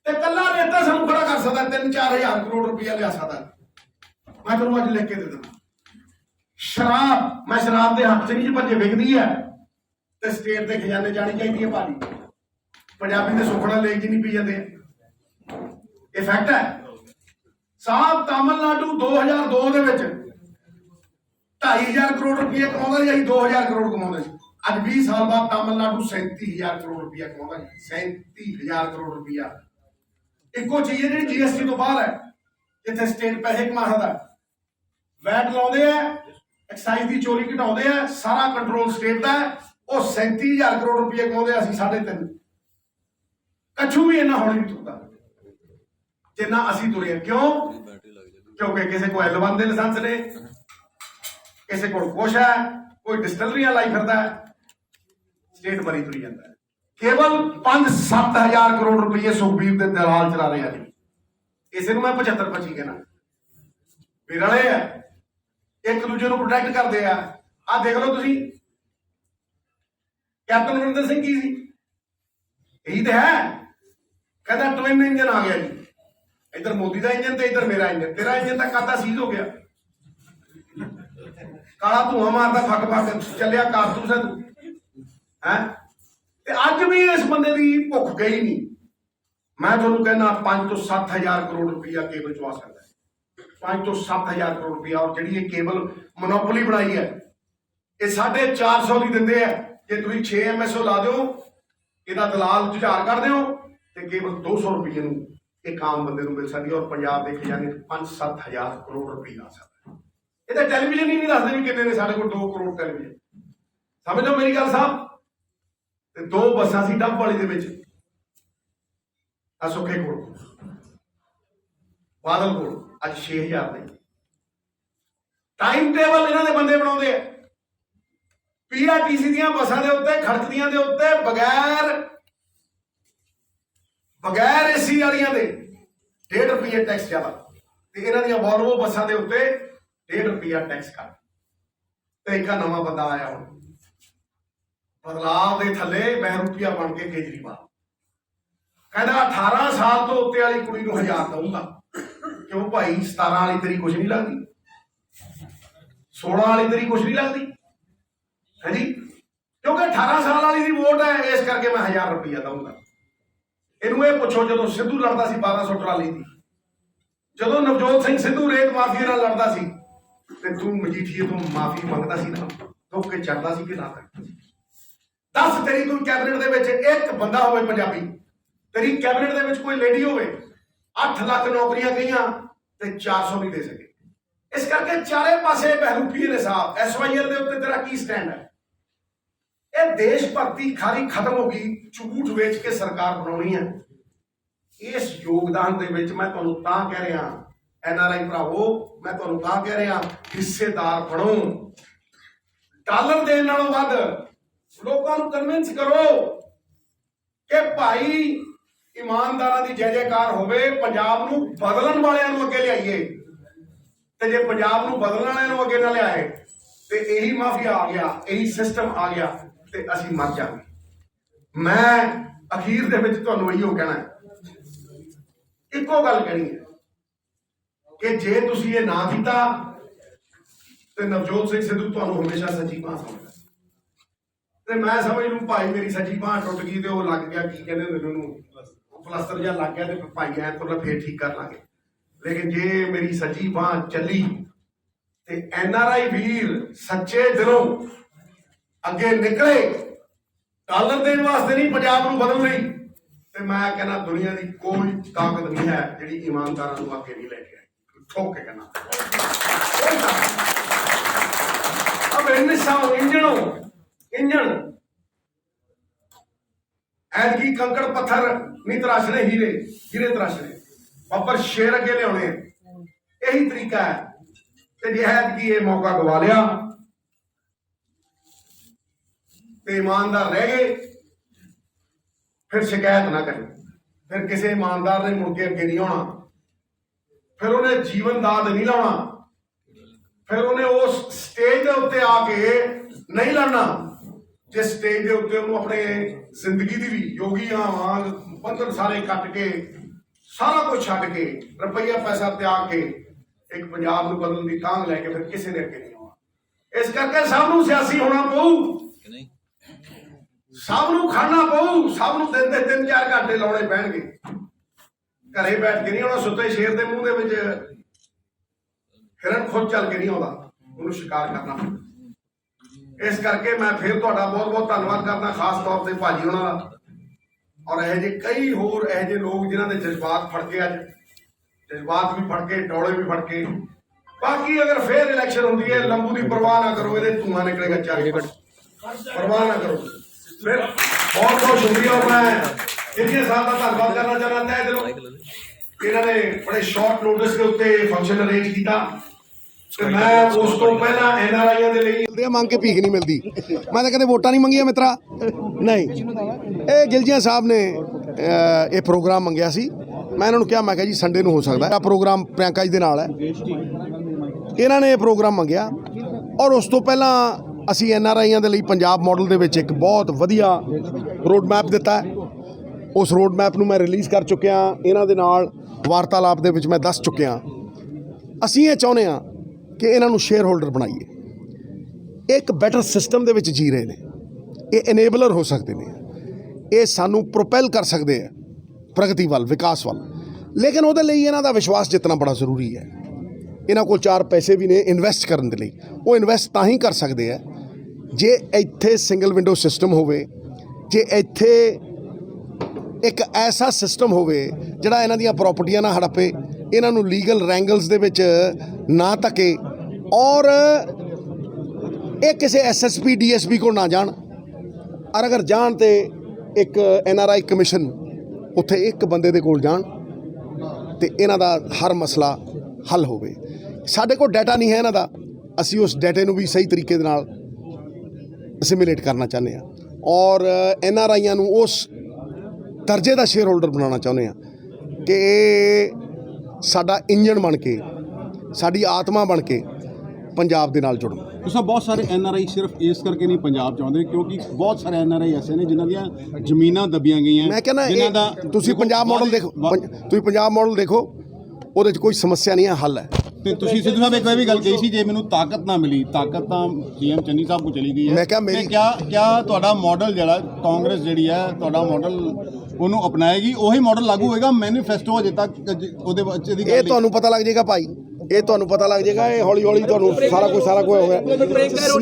[SPEAKER 1] ते कल्ला नेता सानू खड़ा कर सकता, 3-4 हज़ार करोड़ रुपया लिया सकता। मैं तुहानू अज लिख के दे देना। शराब, मैं शराब के हक च नहीं भजे विकदी है तो स्टेट के खजाने जानी चाहिए भाजी। पंजाबी के सुखना ले के नहीं पी जाते, ये फैक्ट है साहब। तमिलनाडु 2002 के 2,500 करोड़ रुपया कमा, 2,000 करोड़ कमा। अज 20 साल बाद तमिलनाडु 37,000 करोड़ रुपया कमा। 37,000 करोड़ रुपया एको चीज है जी GST तो बाहर है, जिथे स्टेट पैसे कमा सकता। वैट लाते हैं, एक्साइज की चोरी घटाते हैं, सारा कंट्रोल स्टेट का है। वो 37,000 करोड़ रुपये कमाते, असं 3.5। कछू भी इन्ना होने नहीं तुरता जिन्ना असी तुरे। क्यों? क्योंकि किसी को L1 के लाइसेंस ने, किसी को कुछ है, कोई डिस्टलरियां लाई फिरता है, स्टेट बरी तुरी जाता है। केवल 5-7 हज़ार करोड़ रुपये सुखबीर के दलाल चला रहे हैं। इसे मैं 75-25 कहना। बिरले है, एक दूजे को प्रोटेक्ट करते हैं। आ देख लो तुसी, कैप्टन अमरिंदर सिंह की सी, यही तो है। कहता ट्विन इंजन आ गया जी, इधर मोदी का इंजन तो इधर मेरा इंजन। तेरा इंजन तक कादा सीज हो गया, काला धुआं मारता, फक फक चलिया कारतूस है तू है। अज भी इस बंदे की भुख गई नहीं। मैं तुहानू कहना 5-7 हज़ार करोड़ रुपया केबल चवा सकता है, 5-7 हज़ार करोड़ रुपया। और जी केबल मोनोपोली बनाई है, ये 450 की देंगे है। जे तुम 6 MSO ला दो, यदा दलाल जुझार कर दो, तो केवल 200 रुपये एक आम बंदे मिल सकती है। और पंजाब के खजाने 5-7 हज़ार करोड़ रुपये आ सकता है। ये तो टैलीविजन ही नहीं दसते भी कितने ने, साढ़े को 2 करोड़ टैलीविजन। समझ लो मेरी गल साहब। 2 बसां सी डंप वाली दे विच, सुखे कोल बादल कोल, अज 6,000 ने। टाइम टेबल इन्होंने बंदे बनाते हैं। PRTC दी बसां दे उत्ते, खड़कदियां दे उत्ते बगैर AC वालियां दे 1.5 रुपये टैक्स ज्यादा, ते इन्हां दी वॉल्वो बसां दे उत्ते 1.5 रुपया टैक्स कर। ते एक नवा बंदा आया हुण बदलाव के थले बहरूपिया बन के केजरीवाल कहना 18 साल तो उत्ते वाली कुड़ी को 1000 दूंगा। क्यों भाई? 17 वाली तेरी कुछ नहीं लगती, 16 वाली तेरी कुछ नहीं लगती है जी, क्योंकि 18 साल वाली की वोट है, इस करके मैं 1000 रुपया दूंगा। इनू ये पूछो, जो सिद्धू लड़ता सी 1200 ट्राली की, जो नवजोत सिंह सिद्धू रेत माफिया नाल लड़दा सी, ते तू मजीठीए तो माफी मंगदा सी ना, दुख के चढ़दा सी कि ना करदा सी? दस तेरी कोई कैबिनेट दे विच एक बंदा होवे पंजाबी, तेरी कैबिनेट दे विच कोई लेडी होवे, 8 लाख नौकरियां गईयां ते 400 नहीं दे सके। इस करके चारे पासे बहरूपीए ने साहब। SYL दे उत्ते तेरा की स्टैंड है? ये देश भक्ति खारी खत्म होगी, झूठ वेच के सरकार बनानी है। इस योगदान दे विच मैं तुहानू तां कह रहा, NRI भरावो, मैं तुहानू तां कह रहा, हिस्सेदार बनो। डॉलर देण नालों वध लोगों को कन्विंस करो कि भाई ईमानदार की जय जयकार होवे, पंजाब नूं बदलन वालियां नूं अगे लियाइए। ते जे पंजाब नूं बदलण वालियां नूं अगे ना लियाए ते यही माफिया आ गया, यही सिस्टम आ गया ते असीं मर जांगे। मैं अखीर दे विच तुहानूं इहो कहना है, इक्को गल कहनी है कि जे तुसीं ये ना कीता ते नवजोत सिंह सिद्धू तुहानूं हमेशा सच्ची बांह समझदा। ते मैं समझ लूं भाई मेरी सच्ची बांह टुट गई तो लग गया की कहते हैं प्लास्टर जहा लग गया तो भाई ऐ तो फिर ठीक कर लांगे। लेकिन जे मेरी सच्ची बांह चली ते NRI वीर सच्चे दिलों अगे निकले, डॉलर देने वास्ते नहीं, पंजाब नूं बदल नहीं, ते मैं कहना दुनिया की कोई ताकत नहीं है जिहड़ी ईमानदारां नूं अगे नहीं लेके आई। ठोक के कहना अब इंजन ऐतकी कंकड़ पत्थर नहीं तराशने, हीरे तराशने, बब्बर शेर अगे लियाने, यही तरीका है। ते जे ऐतकी ये मौका गवा लिया ते ईमानदार रह गए, फिर शिकायत ना करें, फिर किसी ईमानदार ने मुड़ के अगे नहीं आना। ਫਿਰ ਉਹਨੇ ਜੀਵਨ ਦਾਦ ਨਹੀਂ ਲਾਉਣਾ, ਫਿਰ ਉਹਨੇ ਉਸ ਸਟੇਜ ਦੇ ਉੱਤੇ ਆ ਕੇ ਨਹੀਂ ਲੜਨਾ ਜਿਸ ਸਟੇਜ ਦੇ ਉੱਤੇ ਉਹਨੂੰ ਆਪਣੇ ਜ਼ਿੰਦਗੀ ਦੀ ਵੀ ਯੋਗੀਆਂ ਵਾਂਗ ਬੰਧਨ ਸਾਰੇ ਕੱਟ ਕੇ ਸਾਰਾ ਕੁਝ ਛੱਡ ਕੇ ਰੁਪਈਆ ਪੈਸਾ ਤਿਆਗ ਕੇ ਇੱਕ ਪੰਜਾਬ ਨੂੰ ਬਦਲਣ ਦੀ ਤਾਂਘ ਲੈ ਕੇ ਫਿਰ ਕਿਸੇ ਦੇ ਅੱਗੇ ਨਹੀਂ ਆਉਣਾ। ਇਸ ਕਰਕੇ ਸਭ ਨੂੰ ਸਿਆਸੀ ਹੋਣਾ ਪਊ, ਸਭ ਨੂੰ ਖੜਨਾ ਪਊ, ਸਭ ਨੂੰ ਦਿਨ ਦੇ 3-4 ਘੰਟੇ ਲਾਉਣੇ ਪੈਣਗੇ। ਘਰੇ ਬੈਠ ਕੇ ਨਹੀਂ ਆਉਣਾ, ਸੁੱਤੇ ਸ਼ੇਰ ਦੇ ਮੂੰਹ ਦੇ ਵਿੱਚ ਹਿਰਨ ਖੁਦ ਚੱਲ ਕੇ ਨਹੀਂ ਆਉਂਦਾ, ਉਹਨੂੰ ਸ਼ਿਕਾਰ ਕਰਨਾ। ਇਸ ਕਰਕੇ ਮੈਂ ਫਿਰ ਤੁਹਾਡਾ ਬਹੁਤ ਬਹੁਤ ਧੰਨਵਾਦ ਕਰਦਾ, ਖਾਸ ਤੌਰ ਤੇ ਭਾਜੀ ਉਹਨਾਂ ਦਾ, ਔਰ ਇਹੋ ਜਿਹੇ ਕਈ ਹੋਰ ਇਹੋ ਜਿਹੇ ਲੋਕ ਜਿਨ੍ਹਾਂ ਦੇ ਜਜ਼ਬਾਤ ਫੜ ਕੇ, ਅੱਜ ਜਜ਼ਬਾਤ ਵੀ ਫੜ ਕੇ, ਡੋਲੇ ਵੀ ਫੜ ਕੇ। ਬਾਕੀ ਅਗਰ ਫੇਰ ਇਲੈਕਸ਼ਨ ਹੁੰਦੀ ਹੈ, ਲੰਬੂ ਦੀ ਪਰਵਾਹ ਨਾ ਕਰੋ, ਇਹਦੇ ਧੂਆਂ ਨਿਕਲੇਗਾ ਚਾਰੇ ਪਾਸੇ, ਪਰਵਾਹ ਨਾ ਕਰੋ। ਫਿਰ ਬਹੁਤ ਬਹੁਤ ਸ਼ੁਕਰੀਆ, ਔਰ ਮੈਂ ਇੰਡੀਆ ਸਾਹਿਬ ਦਾ ਧੰਨਵਾਦ ਕਰਨਾ ਚਾਹੁੰਦਾ ਤਹਿ ਦਿਲੋਂ। ਇਹਨਾਂ ਨੇ ਬੜੇ ਸ਼ਾਰਟ ਨੋਟਿਸ ਦੇ ਉੱਤੇ ਫੰਕਸ਼ਨ ਅਰੇਂਜ ਕੀਤਾ ਤੇ ਮੈਂ ਉਸ ਤੋਂ ਪਹਿਲਾਂ NRIਆਂ ਦੇ ਲਈ ਮੰਗ ਕੇ ਭੀਖ ਨਹੀਂ ਮਿਲਦੀ। ਮੈਂ ਤਾਂ ਕਦੇ ਵੋਟਾਂ ਨਹੀਂ ਮੰਗੀਆਂ ਮਿੱਤਰਾ, ਨਹੀਂ। ਇਹ ਗਿਲਜੀਆਂ ਸਾਹਿਬ ਨੇ ਇਹ ਪ੍ਰੋਗਰਾਮ ਮੰਗਿਆ ਸੀ, ਮੈਂ ਇਹਨਾਂ ਨੂੰ ਕਿਹਾ, ਮੈਂ ਕਿਹਾ ਜੀ ਸੰਡੇ ਨੂੰ ਹੋ ਸਕਦਾ ਇਹ ਪ੍ਰੋਗਰਾਮ, ਪ੍ਰਿਯੰਕਾ ਜੀ ਦੇ ਨਾਲ ਹੈ। ਇਹਨਾਂ ਨੇ ਇਹ ਪ੍ਰੋਗਰਾਮ ਮੰਗਿਆ, ਔਰ ਉਸ ਤੋਂ ਪਹਿਲਾਂ ਅਸੀਂ NRIਆਂ ਦੇ ਲਈ ਪੰਜਾਬ ਮਾਡਲ ਦੇ ਵਿੱਚ ਇੱਕ ਬਹੁਤ ਵਧੀਆ ਰੋਡ ਮੈਪ ਦਿੱਤਾ ਹੈ। ਉਸ ਰੋਡ ਮੈਪ ਨੂੰ ਮੈਂ ਰਿਲੀਜ਼ ਕਰ ਚੁੱਕਿਆ, ਇਹਨਾਂ ਦੇ ਨਾਲ ਵਾਰਤਾਲਾਪ ਦੇ ਵਿੱਚ ਮੈਂ ਦੱਸ ਚੁੱਕਿਆ। ਅਸੀਂ ਇਹ ਚਾਹੁੰਦੇ ਹਾਂ ਕਿ ਇਹਨਾਂ ਨੂੰ ਸ਼ੇਅਰ ਹੋਲਡਰ ਬਣਾਈਏ। ਇੱਕ ਬੈਟਰ ਸਿਸਟਮ ਦੇ ਵਿੱਚ ਜੀ ਰਹੇ ਨੇ, ਇਹ ਇਨੇਬਲਰ ਹੋ ਸਕਦੇ ਨੇ, ਇਹ ਸਾਨੂੰ ਪ੍ਰੋਪੈਲ ਕਰ ਸਕਦੇ ਆ ਪ੍ਰਗਤੀ ਵੱਲ, ਵਿਕਾਸ ਵੱਲ। ਲੇਕਿਨ ਉਹਦੇ ਲਈ ਇਹਨਾਂ ਦਾ ਵਿਸ਼ਵਾਸ ਜਿੱਤਣਾ ਬੜਾ ਜ਼ਰੂਰੀ ਹੈ। ਇਹਨਾਂ ਕੋਲ 4 ਪੈਸੇ ਵੀ ਨੇ ਇਨਵੈਸਟ ਕਰਨ ਦੇ ਲਈ, ਉਹ ਇਨਵੈਸਟ ਤਾਂ ਹੀ ਕਰ ਸਕਦੇ ਆ ਜੇ ਇੱਥੇ ਸਿੰਗਲ ਵਿੰਡੋ ਸਿਸਟਮ ਹੋਵੇ, ਜੇ ਇੱਥੇ ਇੱਕ ਐਸਾ ਸਿਸਟਮ ਹੋਵੇ ਜਿਹੜਾ ਇਹਨਾਂ ਦੀਆਂ ਪ੍ਰਾਪਰਟੀਆਂ ਨਾ ਹੜੱਪੇ, ਇਹਨਾਂ ਨੂੰ ਲੀਗਲ ਰੈਂਗਲਸ ਦੇ ਵਿੱਚ ਨਾ ਧੱਕੇ, ਔਰ ਇਹ ਕਿਸੇ SSP DSP ਕੋਲ ਨਾ ਜਾਣ, ਔਰ ਅਗਰ ਜਾਣ ਤੇ ਇੱਕ NRI ਕਮਿਸ਼ਨ ਉੱਥੇ ਇੱਕ ਬੰਦੇ ਦੇ ਕੋਲ ਜਾਣ ਤੇ ਇਹਨਾਂ ਦਾ ਹਰ ਮਸਲਾ ਹੱਲ ਹੋਵੇ। ਸਾਡੇ ਕੋਲ ਡਾਟਾ ਨਹੀਂ ਹੈ ਇਹਨਾਂ ਦਾ, ਅਸੀਂ ਉਸ ਡਾਟੇ ਨੂੰ ਵੀ ਸਹੀ ਤਰੀਕੇ ਦੇ ਨਾਲ ਅਸਿਮੀਲੇਟ ਕਰਨਾ ਚਾਹੁੰਦੇ ਹਾਂ, ਔਰ NRIਆਂ ਨੂੰ ਉਸ ਦਰਜੇ ਦਾ ਸ਼ੇਅਰ ਹੋਲਡਰ ਬਣਾਉਣਾ ਚਾਹੁੰਦੇ ਹਾਂ ਕਿ ਇਹ ਸਾਡਾ ਇੰਜਣ ਬਣ ਕੇ, ਸਾਡੀ ਆਤਮਾ ਬਣ ਕੇ ਪੰਜਾਬ ਦੇ ਨਾਲ ਜੁੜਨ।
[SPEAKER 2] ਤੁਸੀਂ ਬਹੁਤ ਸਾਰੇ NRI ਸਿਰਫ ਇਸ ਕਰਕੇ ਨਹੀਂ ਪੰਜਾਬ ਚਾਹੁੰਦੇ ਕਿਉਂਕਿ ਬਹੁਤ ਸਾਰੇ NRI ਐਸੇ ਨੇ ਜਿਨ੍ਹਾਂ ਦੀਆਂ ਜ਼ਮੀਨਾਂ ਦਬੀਆਂ ਗਈਆਂ।
[SPEAKER 1] ਮੈਂ ਕਹਿੰਦਾ ਤੁਸੀਂ ਪੰਜਾਬ ਮਾਡਲ ਦੇਖੋ, ਤੁਸੀਂ ਪੰਜਾਬ ਮਾਡਲ ਦੇਖੋ, ਉਹਦੇ 'ਚ ਕੋਈ ਸਮੱਸਿਆ ਨਹੀਂ ਹੈ, ਹੱਲ ਹੈ।
[SPEAKER 2] ਤੇ ਤੁਸੀਂ ਸਿੱਧੂ ਸਾਹਿਬ ਇੱਕ ਵਾਰ ਵੀ ਗੱਲ ਕਹੀ ਸੀ, ਜੇ ਮੈਨੂੰ ਤਾਕਤ ਨਾ ਮਿਲੀ, ਤਾਕਤ ਤਾਂ CM ਚੰਨੀ ਸਾਹਿਬ ਕੋਲ ਚਲੀ ਗਈ ਹੈ।
[SPEAKER 1] ਮੈਂ ਕਿਹਾ ਮੇਰੀ
[SPEAKER 2] ਕਿਆ ਤੁਹਾਡਾ ਮਾਡਲ ਜਿਹੜਾ ਕਾਂਗਰਸ ਜਿਹੜੀ ਹੈ, ਤੁਹਾਡਾ ਮਾਡਲ ਉਹਨੂੰ ਅਪਣਾਏਗੀ, ਉਹੀ ਮਾਡਲ ਲਾਗੂ ਹੋਏਗਾ? ਮੈਨੀਫੈਸਟੋ ਅਜੇ ਤੱਕ ਉਹਦੇ ਵਿੱਚ
[SPEAKER 1] ਇਹ ਤੁਹਾਨੂੰ ਪਤਾ ਲੱਗ ਜਾਏਗਾ ਭਾਈ, ਇਹ ਤੁਹਾਨੂੰ ਪਤਾ ਲੱਗ ਜਾਏਗਾ। ਇਹ ਹੌਲੀ ਹੌਲੀ ਤੁਹਾਨੂੰ ਸਾਰਾ ਕੁਝ ਹੋਗਾ।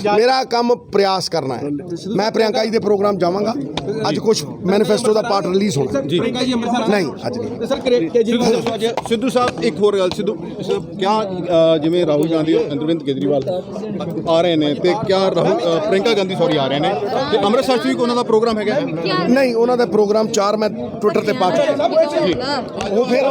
[SPEAKER 1] ਮੇਰਾ ਕੰਮ ਪ੍ਰਯਾਸ ਕਰਨਾ ਹੈ। ਮੈਂ ਪ੍ਰਿਯੰਕਾ ਜੀ ਦੇ ਪ੍ਰੋਗਰਾਮ ਜਾਵਾਂਗਾ, ਅੱਜ ਕੁਝ ਮੈਨੀਫੈਸਟੋ ਦਾ ਪਾਰਟ ਰਿਲੀਜ਼ ਹੋਣਾ ਜੀ। ਨਹੀਂ ਅੱਜ ਨਹੀਂ।
[SPEAKER 2] ਸਿੱਧੂ ਸਾਹਿਬ ਇੱਕ ਹੋਰ ਗੱਲ, ਸਿੱਧੂ ਕਿਆ ਜਿਵੇਂ ਰਾਹੁਲ ਗਾਂਧੀ, ਅਰਵਿੰਦ ਕੇਜਰੀਵਾਲ ਆ ਰਹੇ ਨੇ ਤੇ ਕਿਆ ਪ੍ਰਿਯੰਕਾ ਗਾਂਧੀ ਆ ਰਹੇ ਨੇ ਤੇ ਅੰਮ੍ਰਿਤਸਰ 'ਚ ਵੀ ਉਹਨਾਂ ਦਾ ਪ੍ਰੋਗਰਾਮ ਹੈਗਾ?
[SPEAKER 1] ਨਹੀਂ, ਉਹਨਾਂ ਦਾ ਪ੍ਰੋਗਰਾਮ 4 ਮੈਂ ਟਵਿੱਟਰ ਤੇ ਪਾ ਚੁੱਕਿਆ। ਉਹ ਫਿਰ